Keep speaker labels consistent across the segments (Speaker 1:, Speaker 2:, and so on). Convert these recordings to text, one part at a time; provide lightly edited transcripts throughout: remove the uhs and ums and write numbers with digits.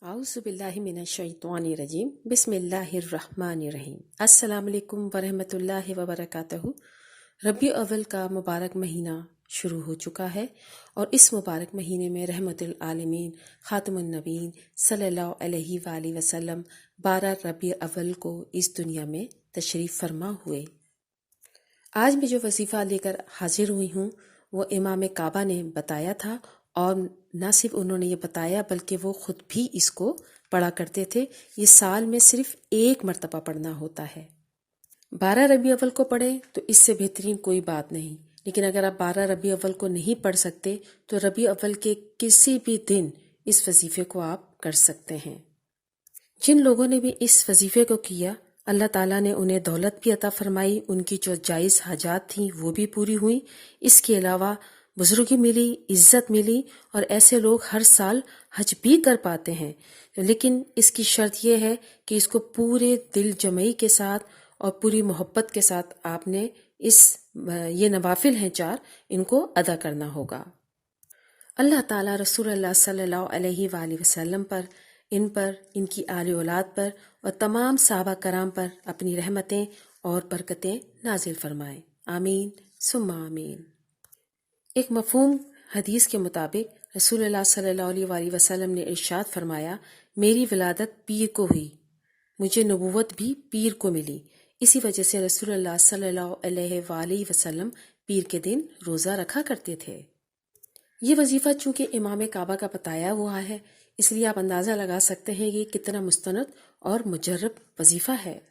Speaker 1: आउज़ुबिल्लाहिमिनश्शैतानिर्रजीम बिस्मिल्लाहिर्रहमानिर्रहीम। अस्सलाम वालेकुम वरहमतुल्लाहि वबरकातुहू। रबी अव्वल का मुबारक महीना शुरू हो चुका है और इस मुबारक महीने में रहमतुल आलमीन खातमुन नबीन सल्लल्लाहु अलैहि वसल्लम 12 रबी अव्वल को इस दुनिया में तशरीफ़ फरमा हुए। आज मैं जो वजीफ़ा लेकर हाजिर हुई हूँ वो इमाम काबा ने बताया था और न सिर्फ उन्होंने ये बताया बल्कि वो खुद भी इसको पढ़ा करते थे। ये साल में सिर्फ एक मर्तबा पढ़ना होता है। 12 रबी अव्वल को पढ़ें तो इससे बेहतरीन कोई बात नहीं, लेकिन अगर आप 12 रबी अव्वल को नहीं पढ़ सकते तो रबी अव्वल के किसी भी दिन इस वजीफे को आप कर सकते हैं। जिन लोगों ने भी इस वजीफे को किया अल्लाह ताला ने उन्हें दौलत भी अता फरमाई, उनकी जो जायज़ हाजात थी वो भी पूरी हुई। इसके अलावा बुजुर्गी मिली, इज्जत मिली और ऐसे लोग हर साल हज भी कर पाते हैं। लेकिन इसकी शर्त यह है कि इसको पूरे दिल जमई के साथ और पूरी मोहब्बत के साथ आपने ये नवाफिल हैं 4, इनको अदा करना होगा। अल्लाह ताला रसूलुल्लाह सल्लल्लाहु अलैहि वसल्लम पर, इन पर, इनकी आले औलाद पर और तमाम सहाबा कराम पर अपनी रहमतें और बरकतें नाजिल फरमाए। आमीन सुम्मा आमीन। एक मफहूम हदीस के मुताबिक रसूलुल्लाह सल्लल्लाहु अलैहि वसल्लम ने इरशाद फरमाया, मेरी विलादत पीर को हुई, मुझे नबूवत भी पीर को मिली। इसी वजह से रसूलुल्लाह सल्लल्लाहु अलैहि वसल्लम पीर के दिन रोज़ा रखा करते थे। ये वजीफ़ा चूँकि इमाम काबा का बताया हुआ है, इसलिए आप अंदाज़ा लगा सकते हैं कि कितना मुस्तनद और मुजर्रब वजीफ़ा है।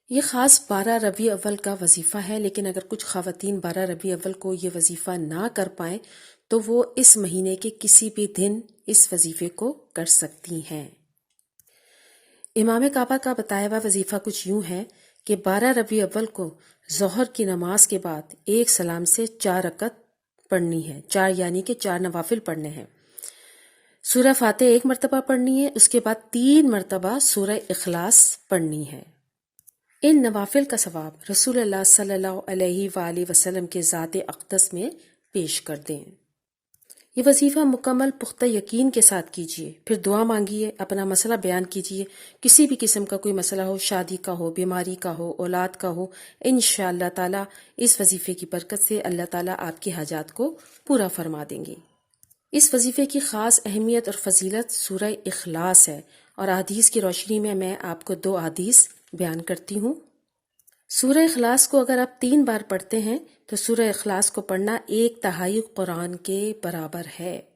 Speaker 1: ये ख़ास 12 रबी अव्वल का वजीफ़ा है, लेकिन अगर कुछ ख़वातीन 12 रबी अव्वल को ये वजीफ़ा ना कर पाएँ तो वो इस महीने के किसी भी दिन इस वजीफ़े को कर सकती हैं। इमाम काबा का बताया हुआ वजीफ़ा कुछ यूँ है कि 12 रबी अव्वल को ज़ोहर की नमाज के बाद एक सलाम से 4 रकत पढ़नी है। 4 यानी कि 4 नवाफिल पढ़ने हैं। सूरह फातिहा 1 मरतबा पढ़नी है, उसके बाद 3 मरतबा सूरह इखलास पढ़नी है। इन नवाफिल का सवाब रसूलुल्लाह सल्लल्लाहु अलैहि वसल्लम के ज़ात अक़दस में पेश कर दें। ये वजीफ़ा मुकम्मल पुख्ता यकीन के साथ कीजिए, फिर दुआ मांगिए, अपना मसला बयान कीजिए। किसी भी किस्म का कोई मसला हो, शादी का हो, बीमारी का हो, औलाद का हो, इंशाअल्लाह ताला इस वजीफ़े की बरकत से अल्लाह ताला आपकी हाजात को पूरा फरमा देंगे। इस वजीफ़े की ख़ास अहमियत और फजीलत सूरह इखलास है और हदीस की रोशनी में मैं आपको 2 हदीस बयान करती हूँ। सूरह इखलास को अगर आप 3 बार पढ़ते हैं तो सूरह इखलास को पढ़ना 1/3 कुरान के बराबर है।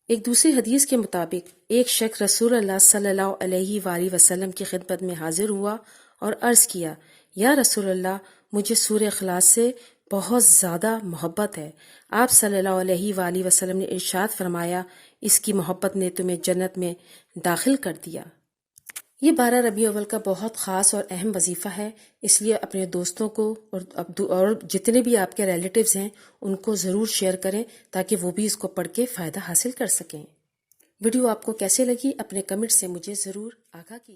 Speaker 1: एक दूसरी हदीस के मुताबिक एक शख्स रसूलुल्लाह सल्लल्लाहु अलैहि वसल्लम की खिदमत में हाजिर हुआ और अर्ज़ किया, या रसूलुल्लाह, मुझे सूरह इखलास से बहुत ज़्यादा मोहब्बत है। आप सल्लल्लाहु अलैहि वसल्लम ने इरशाद फरमाया, इसकी मोहब्बत ने तुम्हें जन्नत में दाखिल कर दिया। ये 12 रबी अव्वल का बहुत ख़ास और अहम वजीफ़ा है, इसलिए अपने दोस्तों को और जितने भी आपके रिलेटिव्स हैं उनको ज़रूर शेयर करें ताकि वो भी इसको पढ़ के फ़ायदा हासिल कर सकें। वीडियो आपको कैसे लगी अपने कमेंट से मुझे ज़रूर आगाह कीजिए।